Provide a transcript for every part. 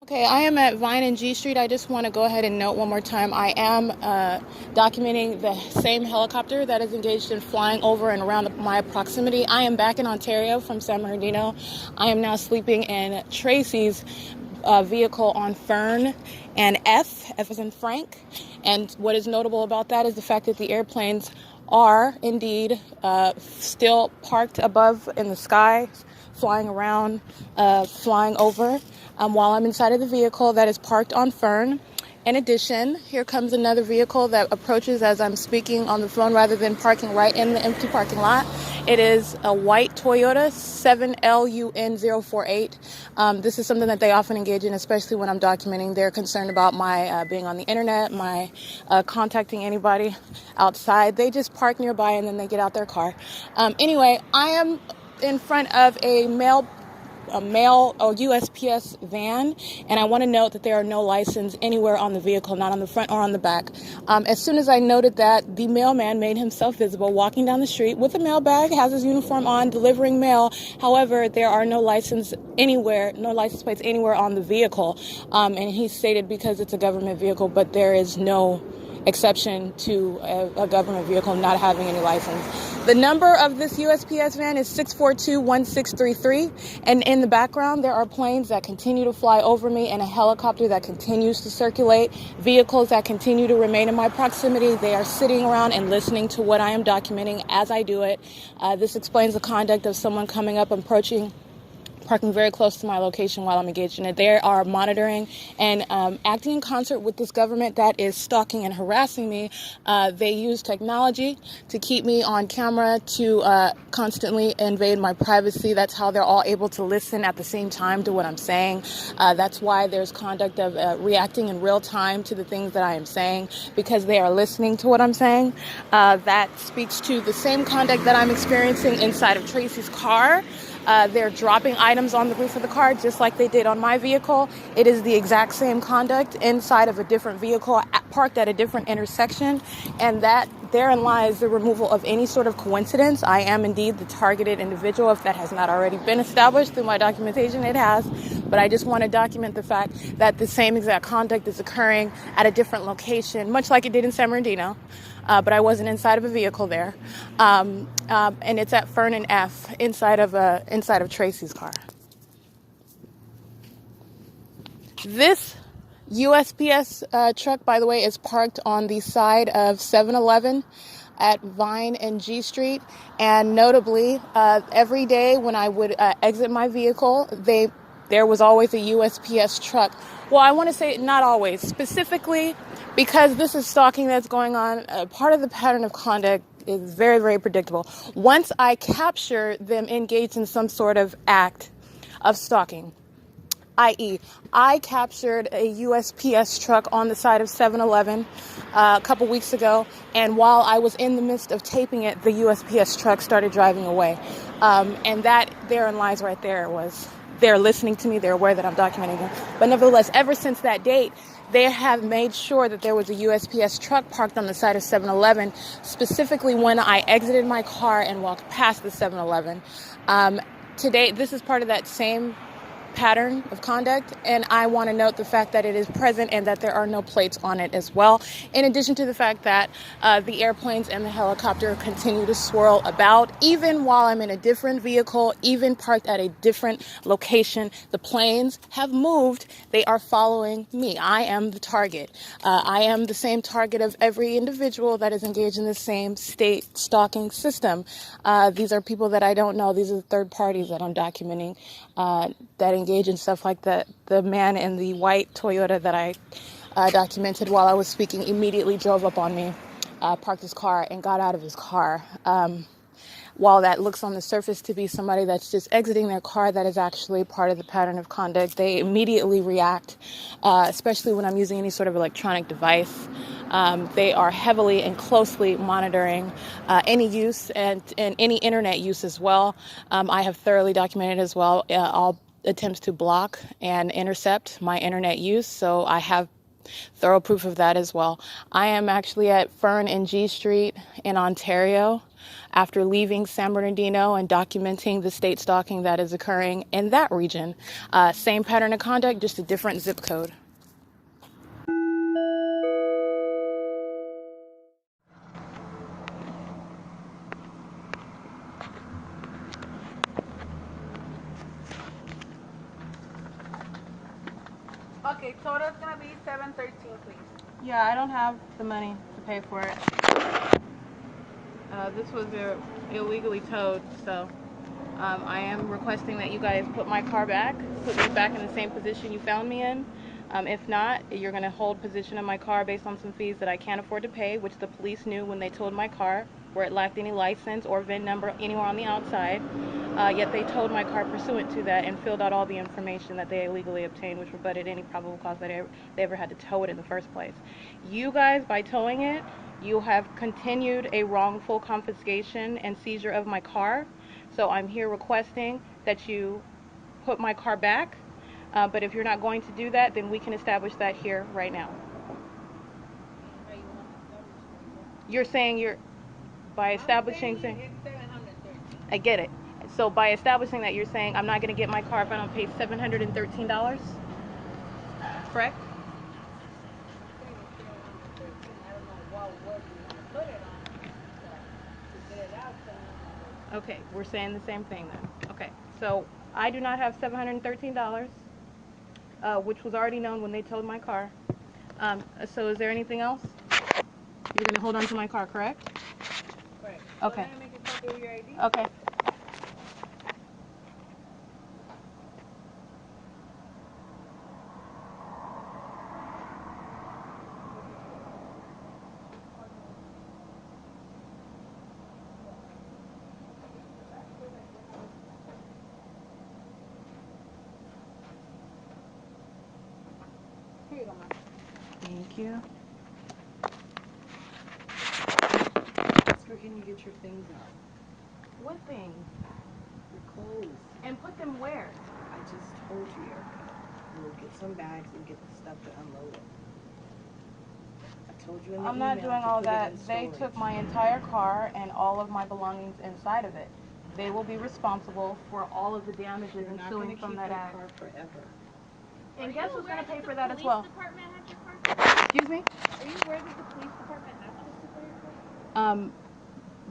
Okay, I am at Vine and G Street. I just want to go ahead and note one more time, I am documenting the same helicopter that is engaged in flying over and around my proximity. I am back in Ontario from San Bernardino. I am now sleeping in TRACEE's vehicle on FERN and F as in Frank. And what is notable about that is the fact that the airplanes are indeed still parked above in the sky, flying around, flying over, while I'm inside of the vehicle that is parked on FERN. In addition, here comes another vehicle that approaches as I'm speaking on the phone rather than parking right in the empty parking lot. It is a white Toyota 7LUN048. This is something that they often engage in, especially when I'm documenting. They're concerned about my being on the internet, my contacting anybody outside. They just park nearby and then they get out their car. Anyway, I am in front of a male U.S.P.S. van, and I want to note that there are no license anywhere on the vehicle, not on the front or on the back. As soon as I noted that, the mailman made himself visible walking down the street with a mail bag, has his uniform on, delivering mail. However, there are no license plates anywhere on the vehicle. And he stated because it's a government vehicle, but there is no exception to a government vehicle not having any license. The number of this U.S.P.S. van is 642-1633, and in the background there are planes that continue to fly over me and a helicopter that continues to circulate, vehicles that continue to remain in my proximity. They are sitting around and listening to what I am documenting as I do it. This explains the conduct of someone coming up, approaching, parking very close to my location while I'm engaged in it. They are monitoring and acting in concert with this government that is stalking and harassing me. They use technology to keep me on camera, to constantly invade my privacy. That's how they're all able to listen at the same time to what I'm saying. That's why there's conduct of reacting in real time to the things that I am saying, because they are listening to what I'm saying. That speaks to the same conduct that I'm experiencing inside of TRACEE's car. They're dropping items on the roof of the car just like they did on my vehicle. It is the exact same conduct inside of a different vehicle parked at a different intersection, and that therein lies the removal of any sort of coincidence. I am indeed the targeted individual. If that has not already been established through my documentation, it has. But I just want to document the fact that the same exact conduct is occurring at a different location, much like it did in San Bernardino. But I wasn't inside of a vehicle there. And it's at FERN and F inside of TRACEE's car. This U.S.P.S. truck, by the way, is parked on the side of 7-Eleven at Vine and G Street. And notably, every day when I would exit my vehicle, there was always a U.S.P.S. truck. Well, I want to say not always. Specifically, because this is stalking that's going on, part of the pattern of conduct is very, very predictable. Once I capture them engaged in some sort of act of stalking, i.e., I captured a U.S.P.S. truck on the side of 7-Eleven a couple weeks ago, and while I was in the midst of taping it, the U.S.P.S. truck started driving away. And that therein lies right there was they're listening to me, they're aware that I'm documenting them. But nevertheless, ever since that date, they have made sure that there was a U.S.P.S. truck parked on the side of 7-Eleven, specifically when I exited my car and walked past the 7-Eleven. Today, this is part of that same pattern of conduct, and I want to note the fact that it is present and that there are no plates on it as well, in addition to the fact that the airplanes and the helicopter continue to swirl about even while I'm in a different vehicle, even parked at a different location. The planes have moved. They are following me. I am the target. I am the same target of every individual that is engaged in the same state stalking system. These are people that I don't know. These are the third parties that I'm documenting that engage in stuff like that. The man in the white Toyota that I documented while I was speaking immediately drove up on me, parked his car, and got out of his car. While that looks on the surface to be somebody that's just exiting their car, that is actually part of the pattern of conduct. They immediately react, especially when I'm using any sort of electronic device. They are heavily and closely monitoring any use and any internet use as well. I have thoroughly documented as well all attempts to block and intercept my internet use. So I have thorough proof of that as well. I am actually at FERN and G Street in Ontario after leaving San Bernardino and documenting the state stalking that is occurring in that region. Same pattern of conduct, just a different zip code. Okay, total is gonna be $713, please. Yeah, I don't have the money to pay for it. This was illegally towed, so I am requesting that you guys put my car back, put me back in the same position you found me in. If not, you're going to hold possession of my car based on some fees that I can't afford to pay, which the police knew when they towed my car, where it lacked any license or VIN number anywhere on the outside. Yet they towed my car pursuant to that and filled out all the information that they illegally obtained, which rebutted any probable cause that they ever had to tow it in the first place. You guys, by towing it, you have continued a wrongful confiscation and seizure of my car. So I'm here requesting that you put my car back. But if you're not going to do that, then we can establish that here right now. You're saying by establishing, I get it. So by establishing that, you're saying I'm not going to get my car if I don't pay $713? Correct? Okay, we're saying the same thing then. Okay, so I do not have $713, which was already known when they towed my car. So is there anything else? You're going to hold on to my car, correct? Correct. Okay. So make a copy of your ID. Okay. Here you go, ma'am. Thank you. Or can you get your things out? What things? Your clothes. And put them where? I just told you, Erica. We'll get some bags and get the stuff to unload it. I told you in the I'm email not doing to all put that. it in They storage. took my entire car and all of my belongings inside of it. They will be responsible for all of the damages You're not ensuing from that act. car forever. And guess who's going to pay for that as well? Department has your car? Excuse me? Are you aware that the police department has access to your car?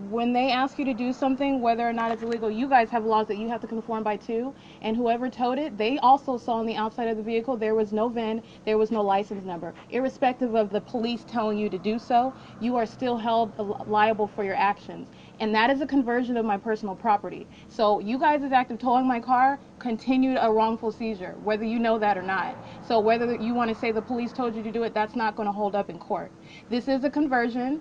When they ask you to do something, whether or not it's illegal, you guys have laws that you have to conform by too. And whoever towed it, they also saw on the outside of the vehicle there was no VIN, there was no license number. Irrespective of the police telling you to do so, you are still held liable for your actions. And that is a conversion of my personal property. So you guys' act of towing my car continued a wrongful seizure, whether you know that or not. So whether you want to say the police told you to do it, that's not going to hold up in court. This is a conversion.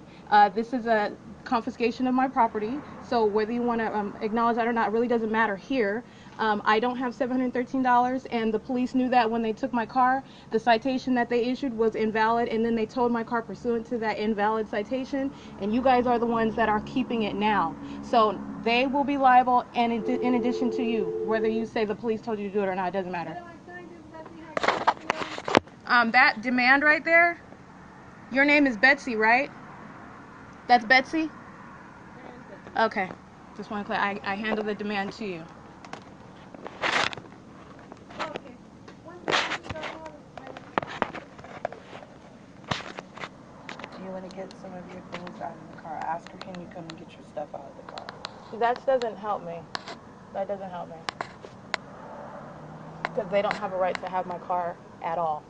This is a confiscation of my property. So whether you want to acknowledge that or not really doesn't matter here. I don't have $713, and the police knew that when they took my car. The citation that they issued was invalid, and then they towed my car pursuant to that invalid citation, and you guys are the ones that are keeping it now. So they will be liable, and in addition to you, whether you say the police told you to do it or not, it doesn't matter. That demand right there, your name is Betsy, right? That's Betsy? Okay. Just want to clarify. I handle the demand to you. Okay. Do you want to get some of your things out of the car? Ask her, can you come and get your stuff out of the car? That doesn't help me. That doesn't help me. Because they don't have a right to have my car at all.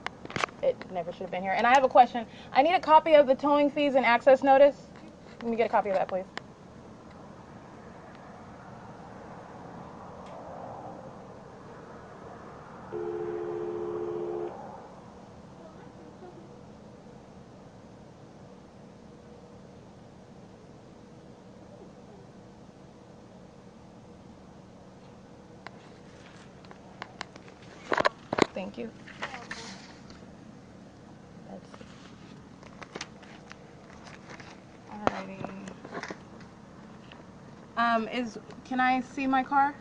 It never should have been here. And I have a question. I need a copy of the towing fees and access notice. Let me get a copy of that, please. Thank you. Alrighty. Can I see my car?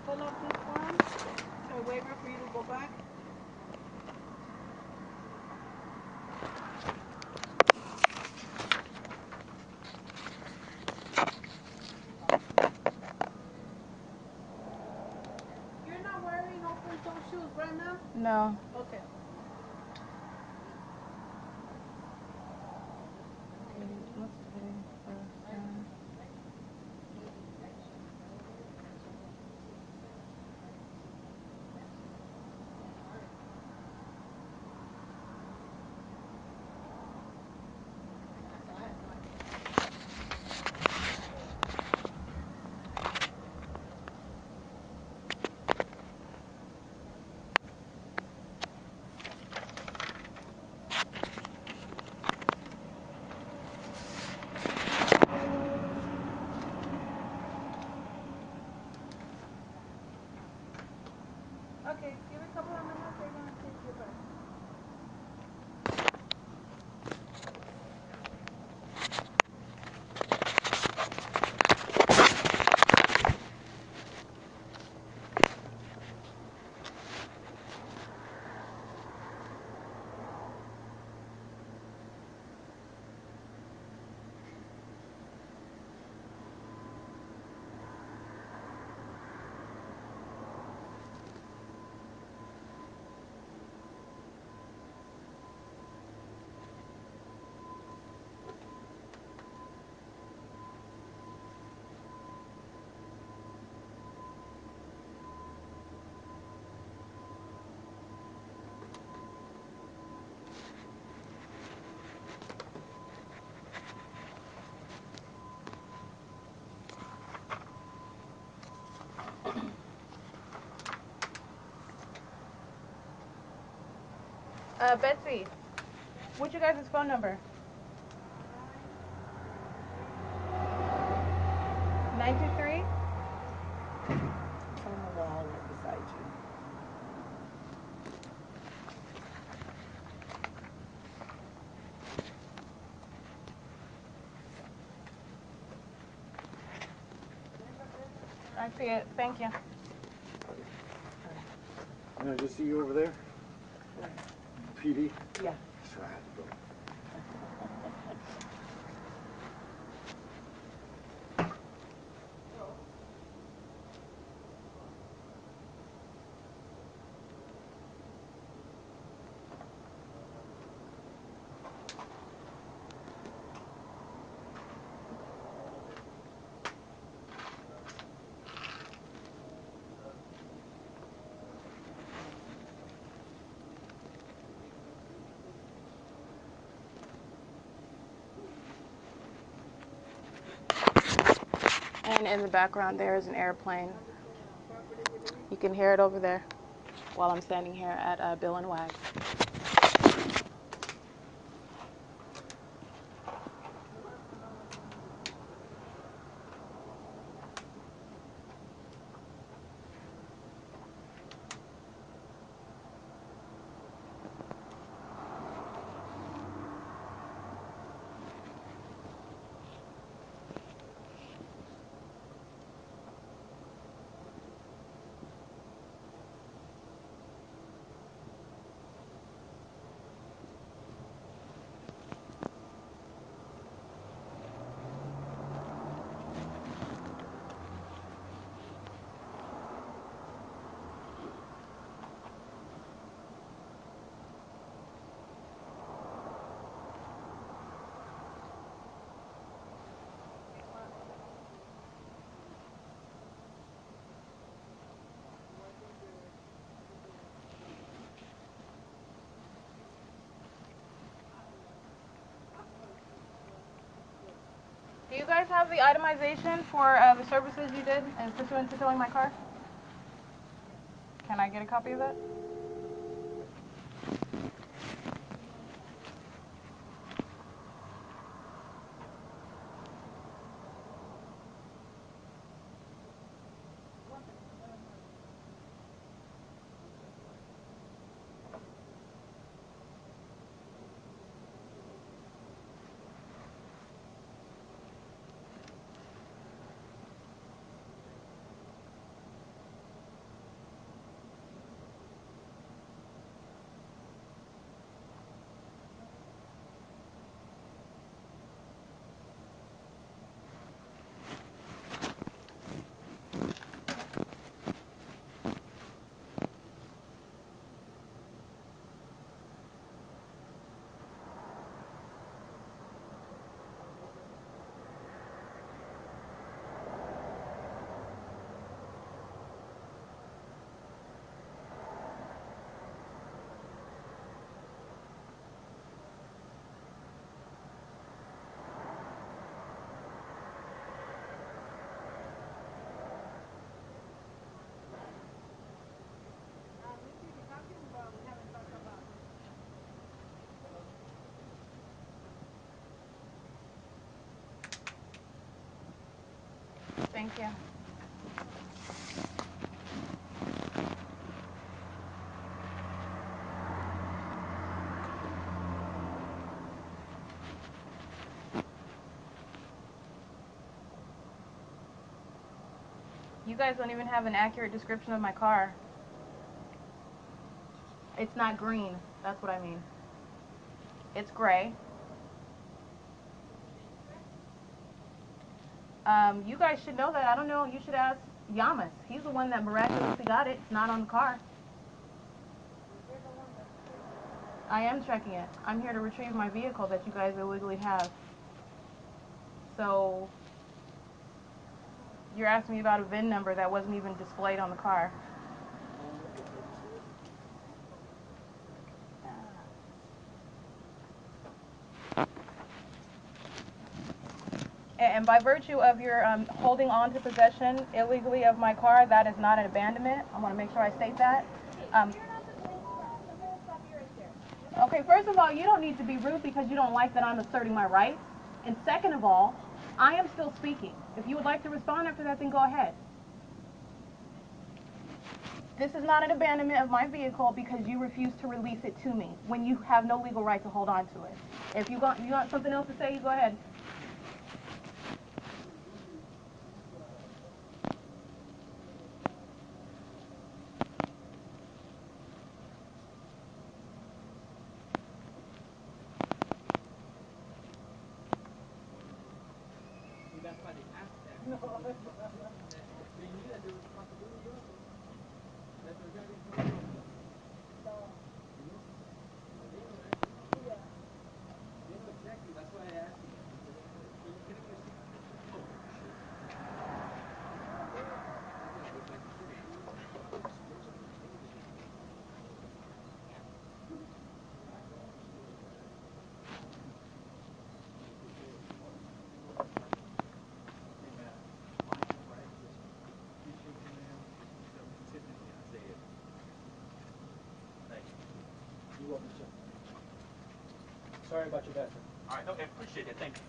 Pull up this one. a waiver for you to go back? You're not wearing open-toe shoes, right, ma'am? No. Okay. What's today? Okay, give it a couple of minutes, they're gonna take your breath. Betsy, what's your guys' phone number? 923? On the wall right beside you. I see it. Thank you. Can I just see you over there? PD? Yeah. So I had to go. And in the background there is an airplane. You can hear it over there while I'm standing here at Bill and Wag. Do you guys have the itemization for the services you did and pursuant to towing my car? Can I get a copy of that? Thank you. You guys don't even have an accurate description of my car. It's not green. That's what I mean. It's gray. You guys should know that. I don't know. You should ask Yamas. He's the one that miraculously got it. It's not on the car. I am checking it. I'm here to retrieve my vehicle that you guys illegally have. So you're asking me about a VIN number that wasn't even displayed on the car. And by virtue of your holding on to possession illegally of my car, that is not an abandonment. I want to make sure I state that. Okay, first of all, you don't need to be rude because you don't like that I'm asserting my rights. And second of all, I am still speaking. If you would like to respond after that, then go ahead. This is not an abandonment of my vehicle because you refuse to release it to me when you have no legal right to hold on to it. If you got something else to say, you go ahead. You're welcome, sir. Sorry about your dad, sir. All right, okay, appreciate it. Thank you.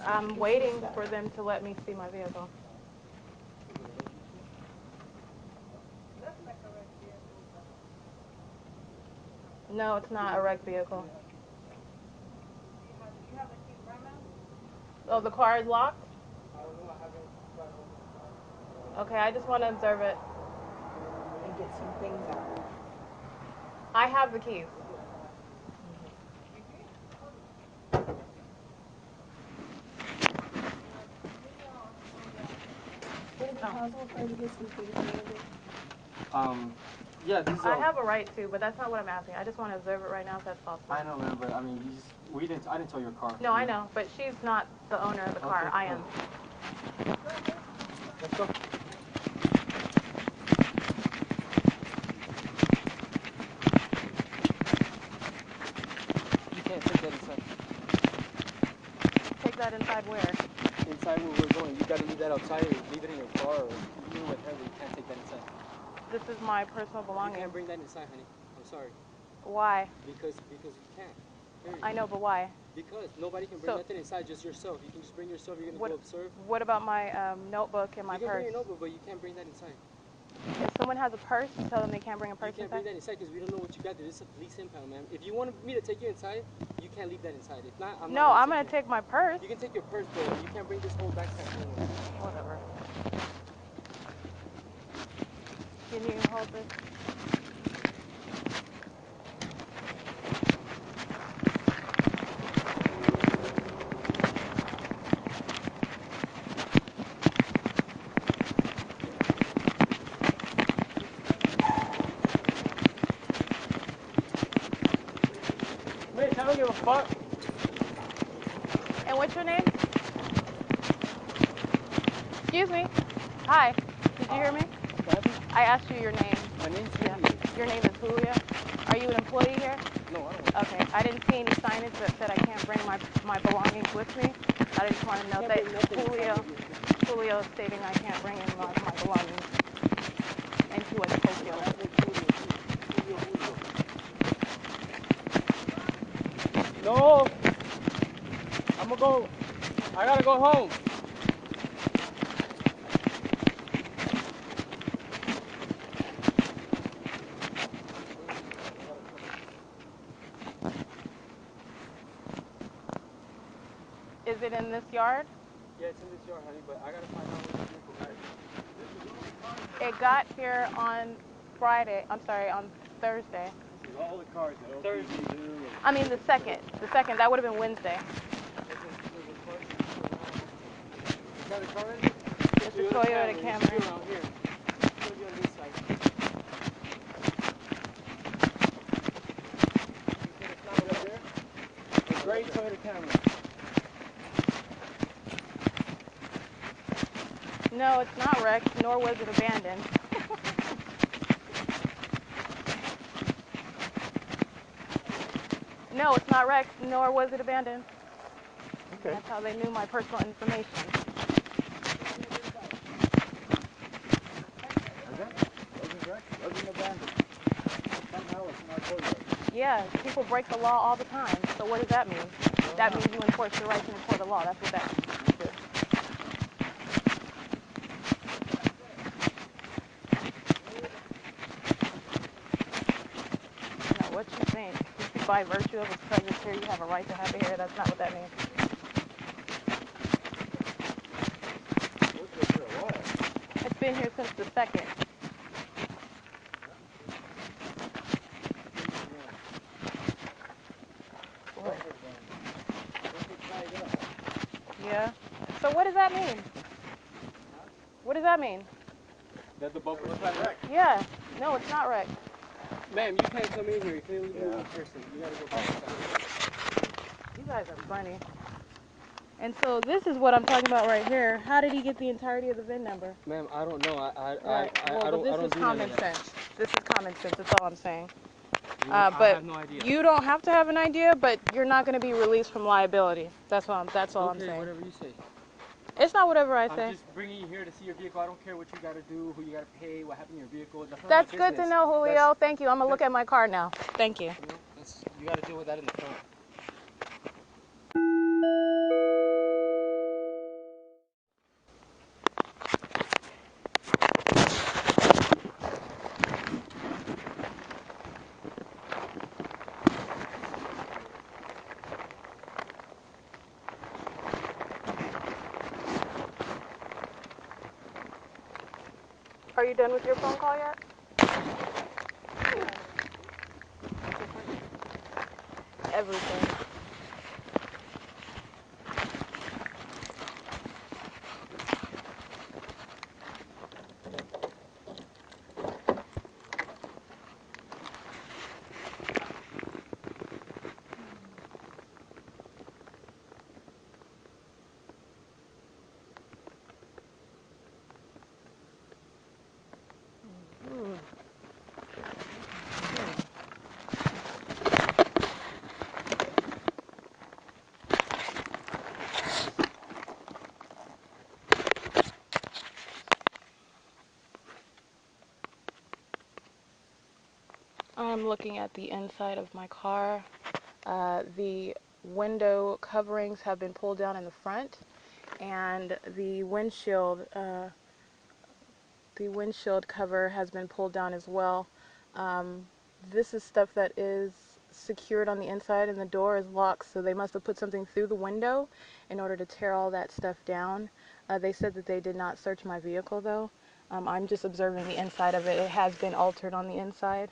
I'm waiting for them to let me see my vehicle. No, it's not a wrecked vehicle. Oh, the car is locked? Okay, I just want to observe it. And get some things out. I have the keys. Would it be possible for her to get some things handed? Yeah, this is I have a right to, but that's not what I'm asking. I just want to observe it right now if that's possible. I know, man, but I mean, I didn't tow your car. No, I know, but she's not the owner of the car. Okay, I am. Let's go. You can't take that inside. Take that inside where? Inside where we're going. You gotta leave that outside or leave it in your car or do whatever. You can't take that inside. This is my personal You belongings. can't bring that inside, honey. I'm sorry. Why? Because you can't. Period. I know, but why? Because nobody can bring nothing inside, just yourself. You can just bring yourself. You're gonna go observe. What about my notebook and my You can purse? bring your notebook, but you can't bring that inside. If someone has a purse, tell them they can't bring a purse You can't inside? bring that inside because we don't know what you got there. This is a police impound, man. If you want me to take you inside, you can't leave that inside. If not, I'm No, not I'm going to take my purse. You can take your purse, but you can't bring this whole backpack anywhere. Whatever. Can you hold this? Wait, I don't give a fuck. And what's your name? Excuse me. Hi. Did you hear me? I asked you your name. My name's Yeah. Julio. Your name is Julio? Are you an employee here? No, I don't. Okay. I didn't see any signage that said I can't bring my belongings with me. I just want to note that Can't bring nothing inside of you. Julio is stating I can't bring in my belongings into a Tokyo. My last name's Julio too. Julio. No! I'm gonna go. I gotta go home. Is it in this yard? Yeah, it's in this yard, honey, but I gotta find out where the vehicle got. It got here on Friday. I'm sorry, on Thursday. This is all the cars that Thursday. OPD do. I mean the second. The second. That would have been Wednesday. What kind of car is it? It's a Toyota It's Camry. around here. It's gonna be on this side. You said it's not over there? The gray Toyota Camry. No, it's not wrecked, nor was it abandoned. No, it's not wrecked, nor was it abandoned. Okay. That's how they knew my personal information. Wasn't wrecked, wasn't abandoned. Somehow it's not Toyota. Yeah, people break the law all the time. So what does that mean? That means you enforce your rights and enforce the law. That's what that means. No, what you think? By virtue of its presence here, you have a right to have it here. That's not what that means. It's been here a while. It's been here since the second. Boy. Yeah. So what does that mean? What does that mean? That the bumper's flat wrecked. Yeah. No, it's not wrecked. Ma'am, you can't come in here. You can't leave me in person. You gotta go back inside. You guys are funny. And so this is what I'm talking about right here. How did he get the entirety of the VIN number? Ma'am, I don't know. Right. Well, but this is common sense. This is common sense. That's all I'm saying. I But have no idea. you don't have to have an idea, but you're not going to be released from liability. That's all I'm Okay, saying. whatever you say. It's not whatever I I'm say. just bringing you here to see your vehicle. I don't care what you gotta do, who you gotta pay, what happened to your vehicle. That's not That's my good to business. know, Julio. Thank you. I'm going to look at my car now. Thank you. You gotta deal with that in the front. Are you done with your phone call yet? Everything. I'm looking at the inside of my car. The window coverings have been pulled down in the front, and the windshield cover has been pulled down as well. This is stuff that is secured on the inside, and the door is locked, so they must have put something through the window in order to tear all that stuff down. They said that they did not search my vehicle, though. I'm just observing the inside of it. It has been altered on the inside.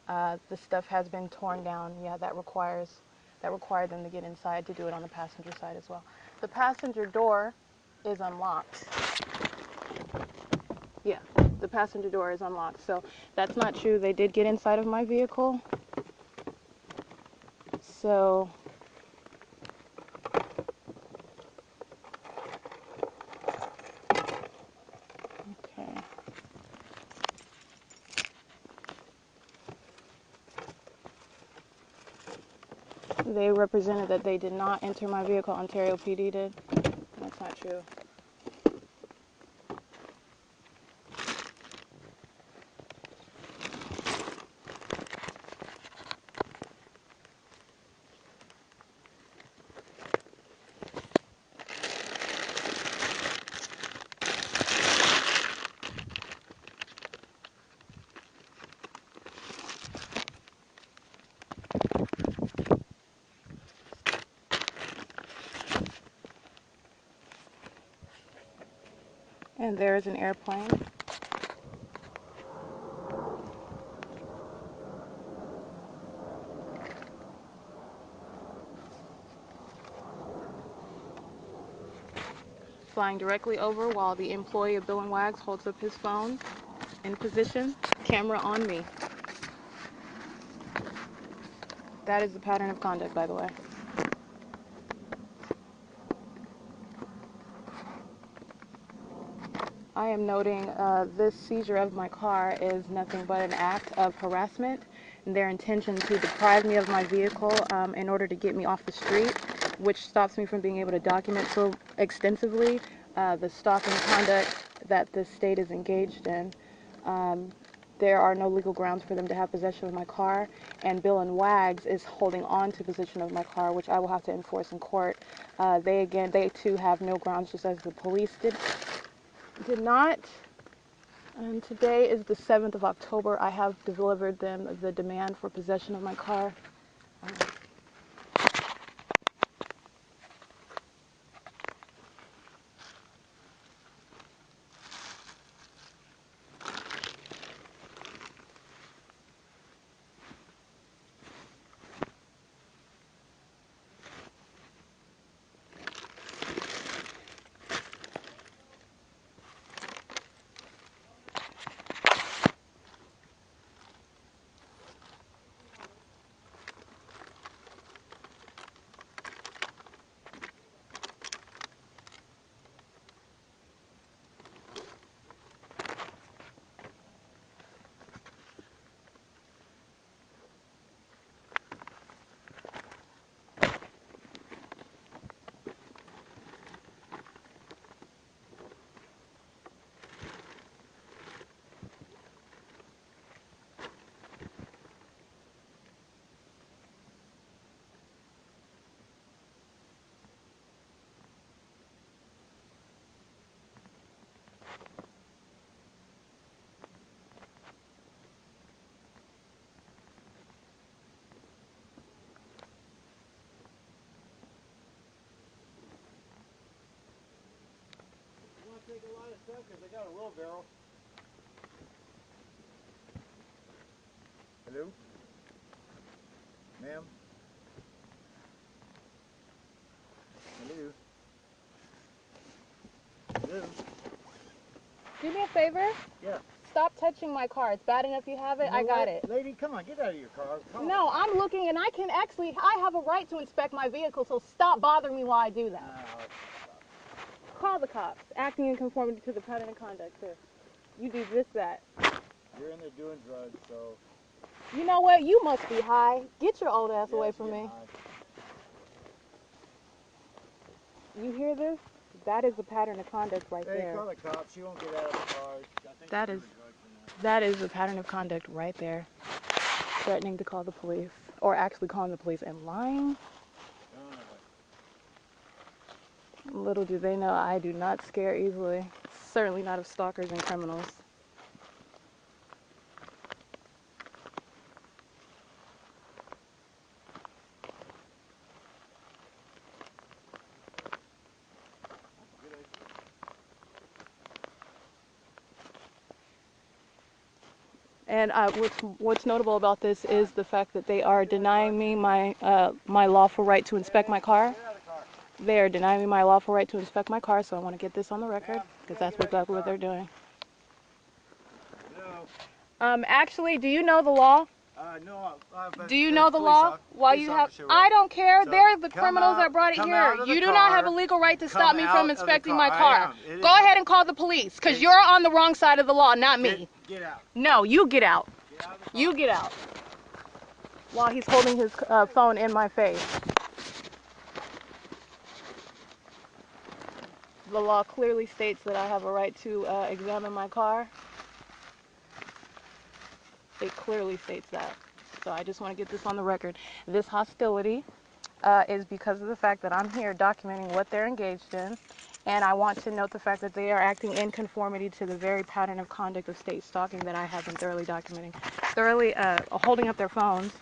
The stuff has been torn down. Yeah, that required them to get inside to do it on the passenger side as well. The passenger door is unlocked. Yeah, the passenger door is unlocked. So that's not true. They did get inside of my vehicle. So okay. They represented that they did not enter my vehicle. Ontario PD did. That's not true. And there's an airplane. Flying directly over while the employee of Bill and Wags holds up his phone in position, camera on me. That is the pattern of conduct, by the way. I am noting this seizure of my car is nothing but an act of harassment and their intention to deprive me of my vehicle in order to get me off the street, which stops me from being able to document so extensively the stalking conduct that the state is engaged in. There are no legal grounds for them to have possession of my car, and Bill and Wags is holding on to possession of my car, which I will have to enforce in court. They too have no grounds, just as the police did not. And today is the 7th of October. I have delivered them the demand for possession of my car. Take a lot of stuff because I got a wheelbarrow. Hello? Ma'am? Hello? Hello? Do me a favor. Yeah. Stop touching my car. It's bad enough you have it. I got it. Lady, come on, get out of your car. Come No, on. I'm looking, and I have a right to inspect my vehicle, so stop bothering me while I do that. Call the cops. Acting in conformity to the pattern of conduct, too. You do just that. You're in there doing drugs, so... You know what? You must be high. Get your old ass away from me. You hear this? That is the pattern of conduct right there. Hey, call the cops. She won't get out of the car. I think That she's is- doing drugs in there. That is the pattern of conduct right there. Threatening to call the police, or actually calling the police and lying. Little do they know I do not scare easily. Certainly not of stalkers and criminals. And what's notable about this is the fact that they are denying me my lawful right to inspect my car. They are denying me my lawful right to inspect my car, so I want to get this on the record because that's exactly what they're doing. Actually, do you know the law? No. Do you know the law? While you have, I don't care. They're the criminals that brought it here. You do not have a legal right to stop me from inspecting my car. Go ahead and call the police, because you're on the wrong side of the law, not me. Get out. No, you get out. Get out of the car. You get out. while he's holding his phone in my face. The law clearly states that I have a right to examine my car. It clearly states that. So I just want to get this on the record. This hostility is because of the fact that I'm here documenting what they're engaged in, and I want to note the fact that they are acting in conformity to the very pattern of conduct of state stalking that I have been thoroughly documenting. Thoroughly holding up their phones,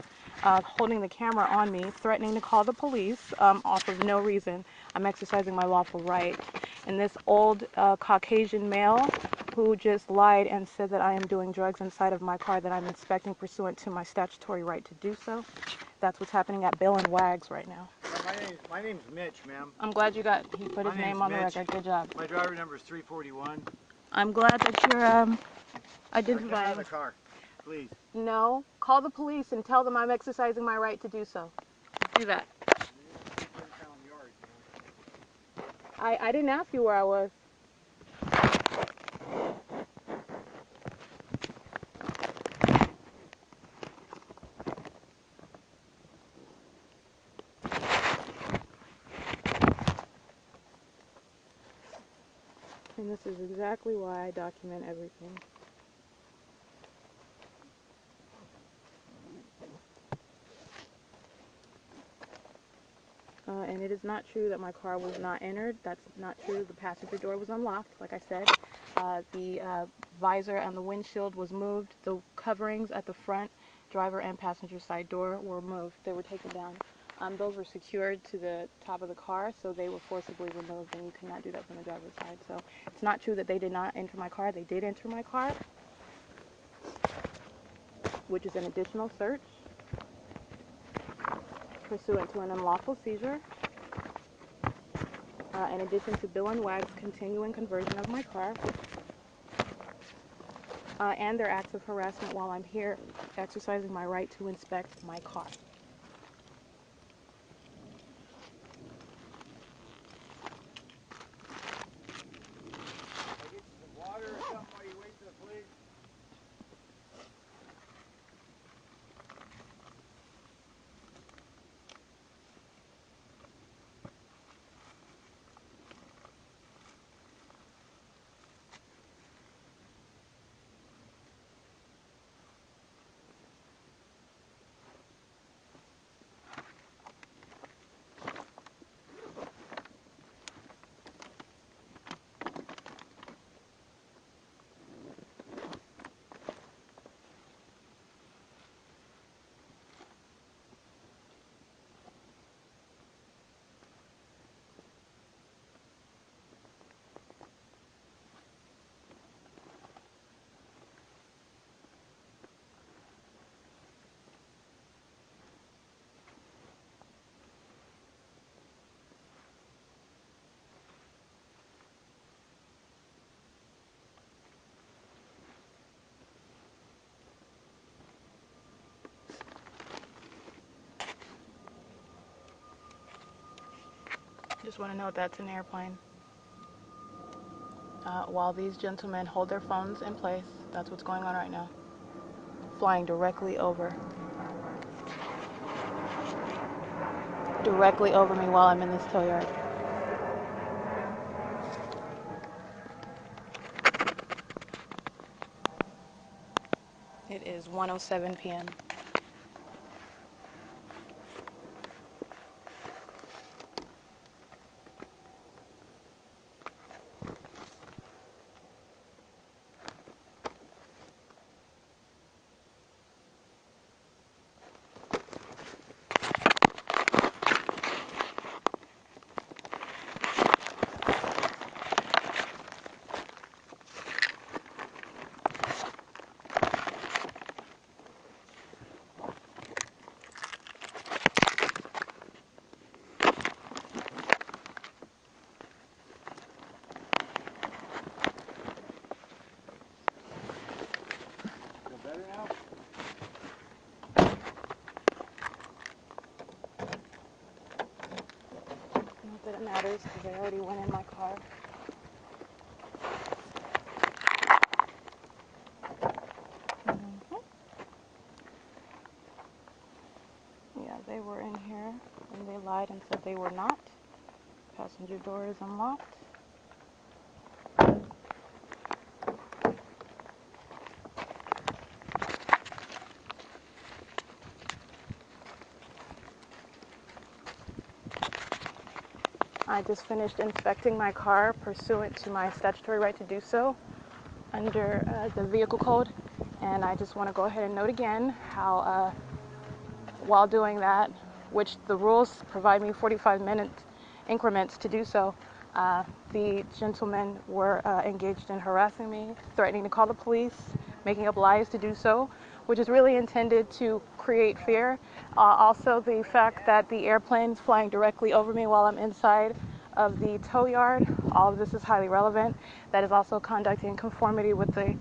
holding the camera on me, threatening to call the police off of no reason. I'm exercising my lawful right. And this old Caucasian male who just lied and said that I am doing drugs inside of my car that I'm inspecting pursuant to my statutory right to do so. That's what's happening at Bill and Wags right now. My name's Mitch, ma'am. I'm glad he put his name on the record. Good job. My driver number is 341. I'm glad that you're Get identifying. out of the car, please. No, call the police and tell them I'm exercising my right to do so. Do that. I didn't ask you where I was. And this is exactly why I document everything. And it is not true that my car was not entered. That's not true. The passenger door was unlocked, like I said. The visor and the windshield was moved. The coverings at the front driver and passenger side door were moved. They were taken down. Those were secured to the top of the car, so they were forcibly removed, and you cannot do that from the driver's side. So it's not true that they did not enter my car. They did enter my car, which is an additional search pursuant to an unlawful seizure. In addition to Bill and Wag's continuing conversion of my car, and their acts of harassment while I'm here exercising my right to inspect my car. I'll get you some water or something while you wait for the police. Just want to note that's an airplane. While these gentlemen hold their phones in place, that's what's going on right now. Flying directly over. Directly over me while I'm in this tow yard. It is 1:07 p.m. Feel better now? Not that it matters because I already went in my car. They were in here and they lied and said they were not. Passenger door is unlocked. I just finished inspecting my car pursuant to my statutory right to do so under the vehicle code. And I just want to go ahead and note again how while doing that, which the rules provide me 45-minute increments to do so, the gentlemen were engaged in harassing me, threatening to call the police, making up lies to do so, which is really intended to create fear. Also, the fact that the airplane's flying directly over me while I'm inside of the tow yard, all of this is highly relevant. That is also conduct in conformity with the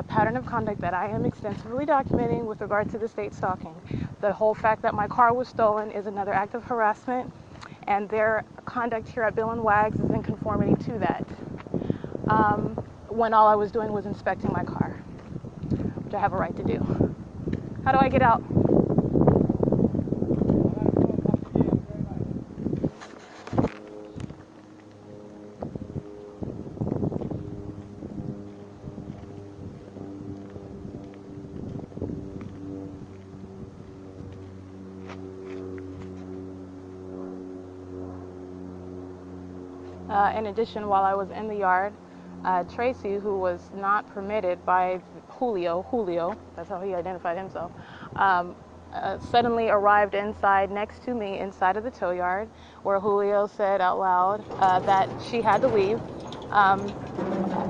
pattern of conduct that I am extensively documenting with regard to the state stalking. The whole fact that my car was stolen is another act of harassment, and their conduct here at Bill and Wags is in conformity to that. When all I was doing was inspecting my car, which I have a right to do. How do I get out? In addition, while I was in the yard, TRACEE, who was not permitted by Julio, that's how he identified himself, suddenly arrived inside next to me inside of the tow yard, where Julio said out loud that she had to leave.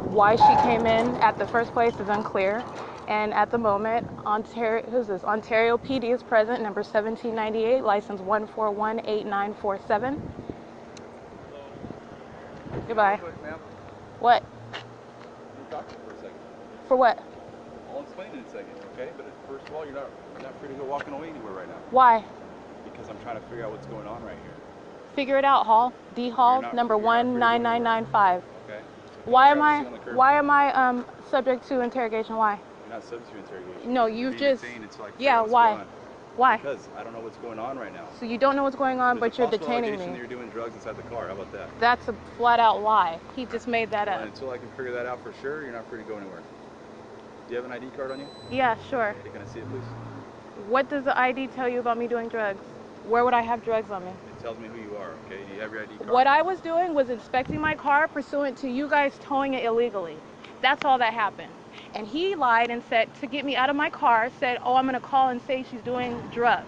Why she came in at the first place is unclear. And at the moment, Ontario PD is present, number 1798, license 1418947. Goodbye. What? Can you talk to me for a second? For what? I'll explain in a second, okay? But first of all, you're not free to go walking away anywhere right now. Why? Because I'm trying to figure out what's going on right here. Figure it out, Hall. D Hall, number 19995. Okay. Why am I subject to interrogation? Why? You're not subject to interrogation. No, you're you've just. Yeah, why? Why? Because I don't know what's going on right now. So you don't know what's going on, There's but you're detaining that me. you're doing drugs inside the car. How about that? That's a flat out lie. He just made that up. Until I can figure that out for sure, you're not free to go anywhere. Do you have an ID card on you? Yeah, sure. Okay, can I see it, please? What does the ID tell you about me doing drugs? Where would I have drugs on me? It tells me who you are, okay? Do you have your ID card? What I was doing was inspecting my car pursuant to you guys towing it illegally. That's all that happened. And he lied and said, to get me out of my car, said, oh, I'm going to call and say she's doing drugs.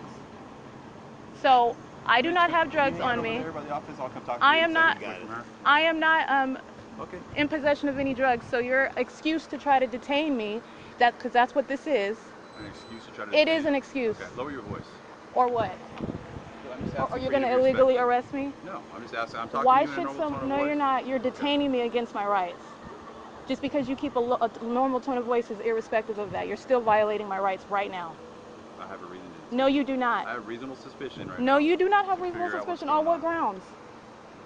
So I do not have drugs on me. I am not in possession of any drugs. So your excuse to try to detain me, because that's what this is. An excuse to try to detain It is an excuse. Okay, lower your voice. Or what? Or you're going to illegally arrest me? No, I'm just asking. I'm talking Why to you in a should normal tone of voice. No, you're not. You're detaining me against my rights. Just because you keep a normal tone of voice is irrespective of that. You're still violating my rights right now. I have a reason to. No, you do not. I have reasonable suspicion right now. No, you do not have reasonable suspicion. On what grounds?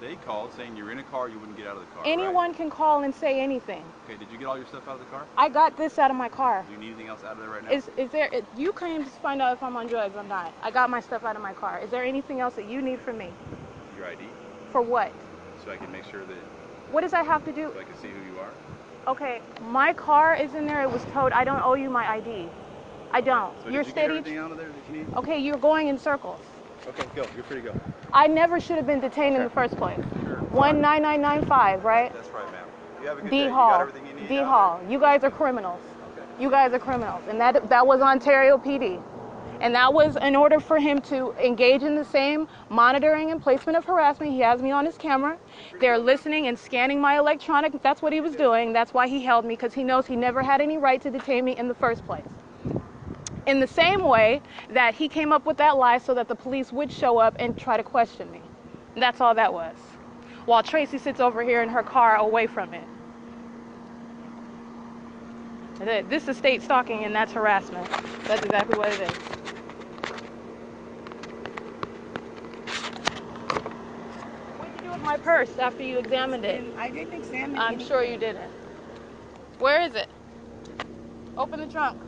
They called saying you're in a car, you wouldn't get out of the car. Anyone can call and say anything. Okay, did you get all your stuff out of the car? I got this out of my car. Do you need anything else out of there right now? Is there? You came to find out if I'm on drugs. I'm not. I got my stuff out of my car. Is there anything else that you need from me? Your ID. For what? So I can make sure that. What does I have to do? So I can see who you are. Okay, my car is in there. It was towed. I don't owe you my ID. I don't. So you're did you steady. Get everything out of there that you need? Okay, you're going in circles. Okay, go. You're free to go. I never should have been detained in the first place. Sure. 19995, right? That's right, ma'am. You have a good D day. Hall. You got everything you need. D Hall. You guys are criminals. Okay. You guys are criminals, and that was Ontario PD. And that was in order for him to engage in the same monitoring and placement of harassment. He has me on his camera. They're listening and scanning my electronic. That's what he was doing. That's why he held me, because he knows he never had any right to detain me in the first place. In the same way that he came up with that lie so that the police would show up and try to question me. And that's all that was. While TRACEE sits over here in her car away from it. This is state stalking, and that's harassment. That's exactly what it is. What did you do with my purse after you examined it? I didn't examine it. I'm sure you didn't. Where is it? Open the trunk.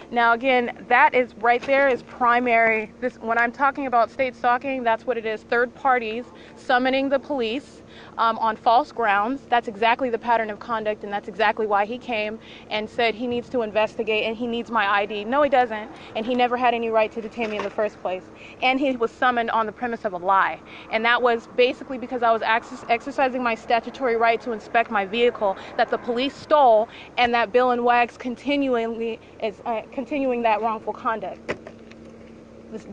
Now again, that is right there is primary. This, when I'm talking about state stalking, that's what it is. Third parties summoning the police on false grounds. That's exactly the pattern of conduct, and that's exactly why he came and said he needs to investigate and he needs my ID. No, he doesn't, and he never had any right to detain me in the first place. And he was summoned on the premise of a lie, and that was basically because I was exercising my statutory right to inspect my vehicle that the police stole, and that Bill and Wags continuing that wrongful conduct.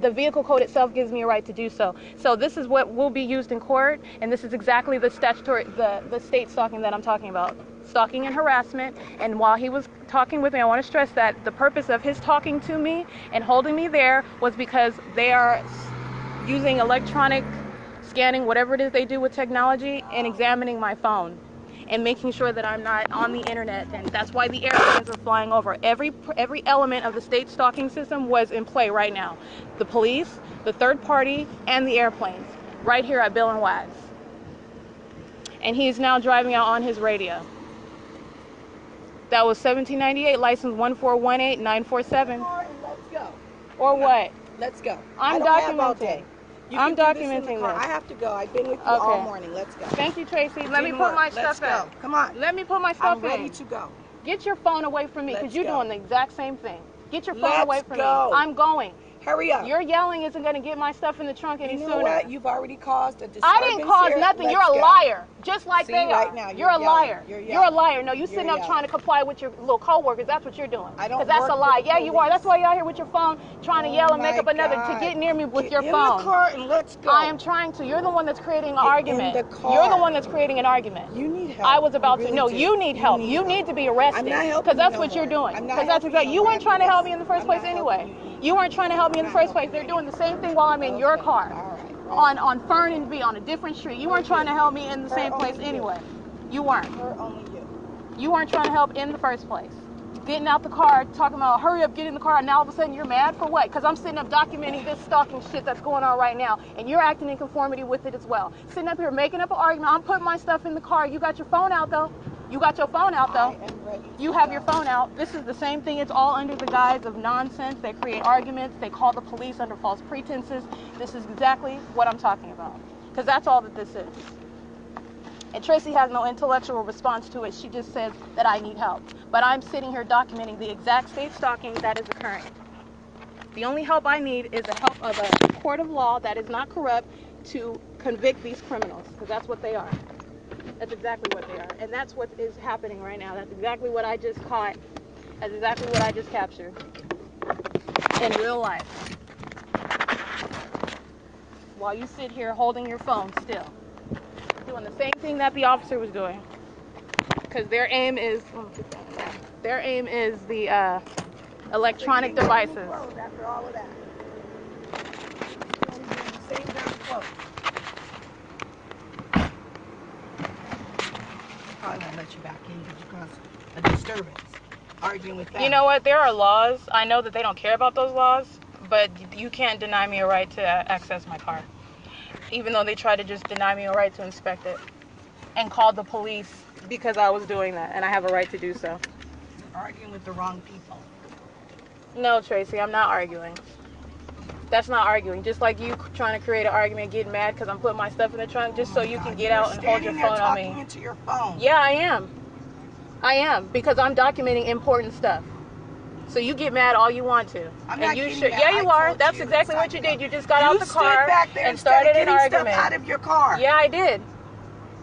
The vehicle code itself gives me a right to do so. So this is what will be used in court, and this is exactly the statutory, the state stalking that I'm talking about. Stalking and harassment. And while he was talking with me, I want to stress that the purpose of his talking to me and holding me there was because they are using electronic scanning, whatever it is they do with technology, and examining my phone and making sure that I'm not on the internet. And that's why the airplanes are flying over. Every element of the state stalking system was in play right now. The police, the third party, and the airplanes right here at Bill and Wags. And he's now driving out on his radio. That was 1798, license 1418947. Let's go. Or what? Let's go. I'm I don't have all documenting. day. You I'm can do this in the documenting car. this. I have to go. I've been with you all morning. Let's go. Thank you, Tracy. Let me Didn't put work. my Let's stuff go. in. Come on. Let me put my stuff I'm in. ready to go. Get your phone away from me, because Let's you're go. doing the exact same thing. Get your phone Let's away from go. me. I'm going. Hurry up. Your yelling isn't going to get my stuff in the trunk any You know sooner. what? You've already caused a disturbance. I didn't cause here. nothing. Let's You're a go. liar. Just like See, they are. right now, you're a yelling. liar. You're You're a yelling. liar. No, you sitting You're up trying to comply with your little coworkers. That's what you're doing. I don't Because that's work a for lie. the Yeah, you are. police. That's why you're out here with your phone trying to yell and make my up another God. to get near me with Get your in phone. the car and let's go. I am trying to. You're the one that's creating an Get argument. in the car. You're the one that's creating an argument. You need help. I was about You to. really No, do. you need help. need You help. need to be arrested. I'm not helping Because that's you what no you're more. doing. I'm not Because that's helping exactly. you You no weren't more. trying to help me in the first I'm place not anyway. helping you. You weren't trying to help me in the I'm not first place. helping They're you. doing the same thing while I'm in your Okay. car. All right. On FERN and B on a different street. You weren't trying to help me in the same place anyway. You weren't. Or only you. You weren't trying to help in the first place. Getting out the car, talking about hurry up, get in the car, and now all of a sudden you're mad for what? Because I'm sitting up documenting this stalking shit that's going on right now, and you're acting in conformity with it as well. Sitting up here making up an argument. I'm putting my stuff in the car. You got your phone out though. You got your phone out though. I am ready to You have go. your phone out. This is the same thing. It's all under the guise of nonsense. They create arguments. They call the police under false pretenses. This is exactly what I'm talking about. Because that's all that this is. And Tracy has no intellectual response to it. She just says that I need help. But I'm sitting here documenting the exact state stalking that is occurring. The only help I need is the help of a court of law that is not corrupt to convict these criminals. Because that's what they are. That's exactly what they are. And that's what is happening right now. That's exactly what I just caught. That's exactly what I just captured. In real life. While you sit here holding your phone still. Doing the same thing that the officer was doing. Because their aim is the electronic devices. After all of that. You're only doing the same damn clothes. Probably won't let you back in because you caused a disturbance. Arguing with that. You know what? There are laws. I know that they don't care about those laws, but you can't deny me a right to access my car. Even though they try to just deny me a right to inspect it. And called the police because I was doing that, and I have a right to do so. You're arguing with the wrong people. No, Tracy, I'm not arguing. That's not arguing. Just like you trying to create an argument, getting mad because I'm putting my stuff in the trunk just so you can get out and hold your phone on me. Into your phone. Yeah, I am. I am, because I'm documenting important stuff. So you get mad all you want to. I'm and not you getting should. mad. Yeah, you I are. told That's you exactly it's what you time did. to You just got go. out the car stood back there and started an getting argument. Stuff out of your car. Yeah, I did.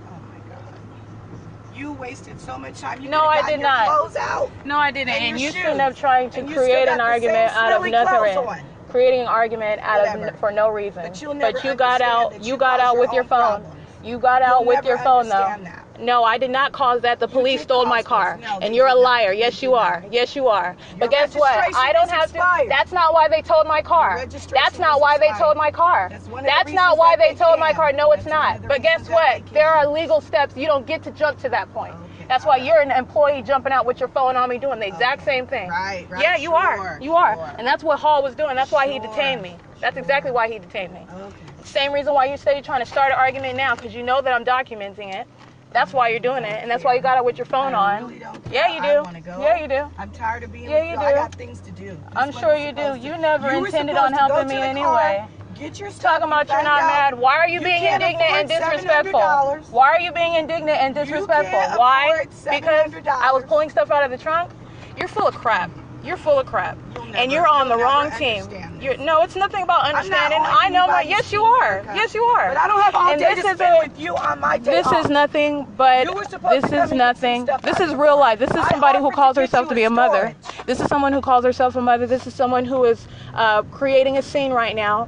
Oh my God. You wasted so much time. You No, I could've did gotten your not. clothes out. No, I didn't. And And your you shouldn't shoes. have trying to And you still create got an the same argument out of smelly clothes nothing. on. Creating an argument out Whatever. of for no reason. But you'll never you got understand out. that You you got caused out your with your own phone. problems. You got out You'll with never your phone though. understand that. No, I did not cause that. The police did stole my cause car, this. No, and they you're a did not. liar. They Yes, did you not. are. Yes, you are. Your But guess what? registration I don't is have to. expired. That's not why they towed my car. Your registration That's not is why they expired. towed my car. That's one of the That's not reasons why that they they towed my can. car. No, it's That's one not. of the But guess reasons that what? they There can. are legal steps. You don't get to jump to that point. Okay, That's why all you're an employee jumping out with your phone on me doing the exact Okay. same thing. Right, Yeah, you are. sure, You are. sure. And that's what Hall was doing. That's why he Sure, detained me. That's exactly why he detained me. Okay. Same reason why you say you're trying to start an argument now, because you know that I'm documenting it. That's why you're doing it, and that's why you got it with your phone I on. really don't care. Yeah, you I do. wanna go. Yeah, you do. I'm tired of being Yeah, with you you. I do. got things to do. This I'm sure wasn't you do. supposed to- You never You were intended supposed on to go helping to me the anyway. car, get your stuff. Talking about You you're found not out mad. Why are you being can't indignant and afford disrespectful? $700. Why are you being indignant and disrespectful? can't Why? afford Because $700. I was pulling stuff out of the trunk. You're full of crap. You're full of crap. And you're on the wrong team. No, it's nothing about understanding. I know my. Yes, you are. Yes, you are. But I don't have all And day this to is spend a- with you on my day This off. is nothing but You were supposed this to come is and get some nothing. stuff This out is of real the life. This is I somebody who offered calls to get herself you to be a mother. storage. This is someone who calls herself a mother. This is someone who is creating a scene right now.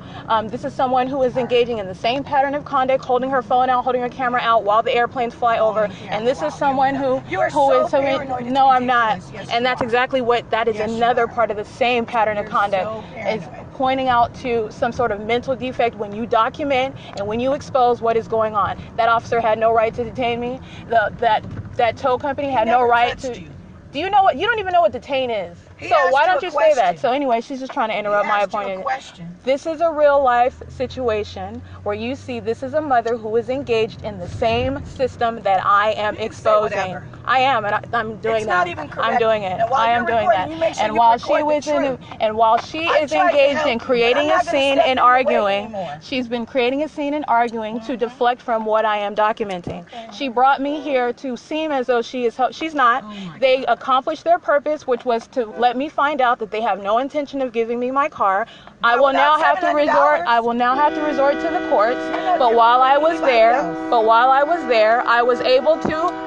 This is someone who is engaging in the same pattern of conduct, holding her phone out, holding her camera out while the airplanes fly over. And this is someone who You are who so is so paranoid, it's no, I'm not. ridiculous. Yes, And you that's are. exactly what that is. Yes, you Another are. part of the same pattern of You're conduct so is paranoid. pointing out to some sort of mental defect when you document and when you expose what is going on. That officer had no right to detain me. That tow company had no never right touched to. you. Do you know what? You don't even know what detain is. He So asked why you don't a you say that? question. So anyway, she's just trying to interrupt my asked you a appointment. question. This is a real life situation where you see this is a mother who is engaged in the same system that I am You can say exposing. whatever. I am, and I'm doing It's that. not even correct. I'm doing it. And while I am you're doing recording, that. you make sure And you while record she the was in, truth. and while she I'm is trying to engaged help in you, but I'm creating not a gonna scene step in and your way arguing, anymore. she's been creating a scene and arguing to deflect from what I am documenting. She brought me here to seem as though she is. She's not. They accomplished their purpose, which was to let me find out that they have no intention of giving me my car. I will now have to resort. I will now have to resort to the courts. But while I was there, I was able to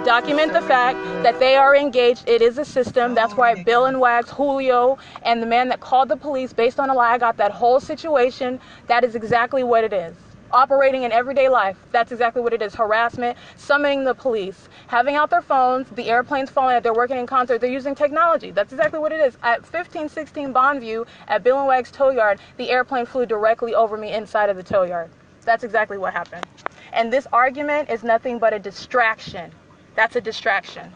document the fact that they are engaged. It is a system. That's why Bill and Wags, Julio, and the man that called the police based on a lie, I got that whole situation. That is exactly what it is. Operating in everyday life. That's exactly what it is. Harassment, summoning the police, having out their phones, the airplanes falling, they're working in concert, they're using technology. That's exactly what it is. At 1516 BONVIEW at Bill and Wags tow yard, the airplane flew directly over me inside of the tow yard. That's exactly what happened. And this argument is nothing but a distraction. That's a distraction.